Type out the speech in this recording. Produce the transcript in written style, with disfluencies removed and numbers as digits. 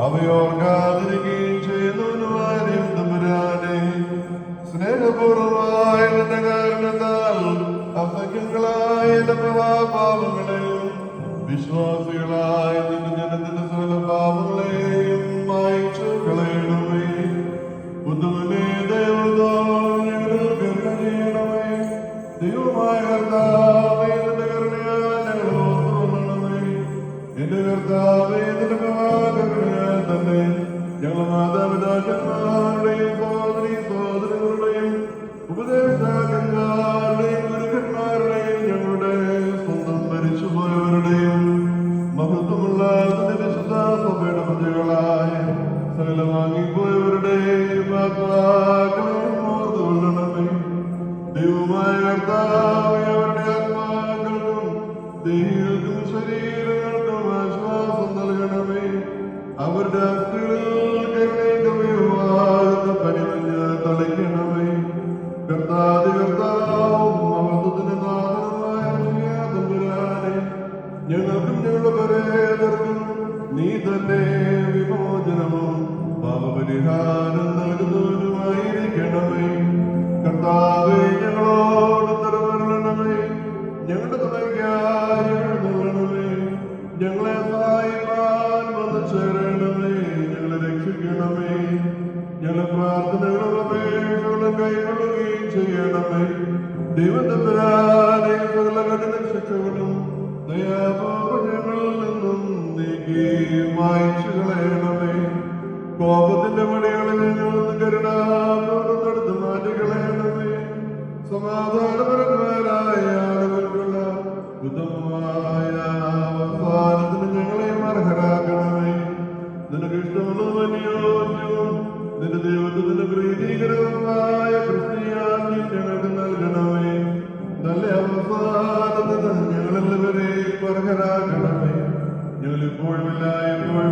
അവയോർക്കാതിരിക്കുകയും ചെയ്യുന്നവനുമായ തമ്പുരാനെ, സ്നേഹപൂർവമായ നിന്റെ കാരണത്താൽ അസഖ്യങ്ങളായ എന്റെ മഹാപാപങ്ങളെയും വിശ്വാസികളായ നിന്റെ ജനത്തിന്റെ സകല പാപങ്ങളെയും മായ്ച്ചു കളയണമേ. ബുദ്ധമനെ ദൈവത്തോട് ഞങ്ങൾ കരുണ ചെയ്യണമേ. ദൈവമായ കർത്താവേ, നിന്റെ കരുണയാൽ ഞങ്ങൾ ഓർത്തുകൊള്ളണമേ. എന്റെ കർത്താവേ, നിന്റെ മഹാകരുണയാൽ തന്നെ ഞങ്ങൾ മാതാപിതാക്കന്മാരുടെയും സഹോദരീ സഹോദരങ്ങളുടെയും ഉപദേഷ്ടാക്കന്മാരുടെയും ഗുരുക്കന്മാരുടെയും ഞങ്ങളുടെ സ്വന്തം മരിച്ചുപോയവരുടെയും മഹത്വമുള്ള വിശുദ്ധ സഭയുടെ പ്രജകളായ സകല വാങ്ങിപ്പോയവരുടെയും ആത്മാക്കളെയും ഓർത്തുകൊള്ളണമേ. ദൈവമായ കർത്താവേ, അവരുടെ ആത്മാക്കൾക്കും ദേഹികൾക്കും ശരീരങ്ങൾക്കും ആശ്വാസം നൽകണമേ. അവരുടെ അസ്ഥികളിൽ കരുണയുമാകുന്ന പരിമഞ്ഞ് തളിക്കണമേ. കർത്താതി കർത്താവും മഹത്വത്തിന് നാഥനുമായ തമ്പുരാനെ, ഞങ്ങൾക്കും ഞങ്ങളുടെ പരേതർക്കും നീ തന്നെ വിമോചനവും പാപപരിഹാരം നൽകുന്നവനുമായിരിക്കണമേ. കർത്താവേ, ഞങ്ങളോട് ഉത്തരവരണമേ. ഞങ്ങളുടെ തുണയ്ക്കായി എഴുന്നള്ളണമേ. ഞങ്ങളെ സഹായിക്കാൻ വന്നു ചേരണമേ. ഞങ്ങളെ രക്ഷിക്കണമേ. ഞങ്ങളുടെ പ്രാർത്ഥനകളും അപേക്ഷകളും കൈക്കൊള്ളുകയും ചെയ്യണമേ. ദൈവത്തമ്പുരാനെ, സകല കഠിന ശിക്ഷകളും ദയാപൂർവ്വം ഞങ്ങളിൽ നിന്നും നീക്കി മായ്ച്ചു കളയണമേ. കോപത്തിന്റെ വടികളിൽ ഞങ്ങൾ കരുണാപൂർവ്വം തടുത്ത് മാറ്റിക്കളയണമേ. സമാധാനപരന്മാരായ ആളുകൾക്കുള്ള ഉത്തമമായ അവസാനത്തിന് ഞങ്ങളെയും അർഹരാക്കണമേ. നിനക്ക് ഇഷ്ടമുള്ളതും അനുയോജ്യവും നിന്റെ ദൈവത്തിന്റെ പ്രീതികരവുമായ ക്രിസ്ത്യാനി ഞങ്ങൾക്ക് നൽകണമേ. നല്ല അവസാനത്തിന് ഞങ്ങളെല്ലാവരെയും അർഹരാക്കണമേ. ഞങ്ങളിപ്പോഴും എല്ലായ്പ്പോഴും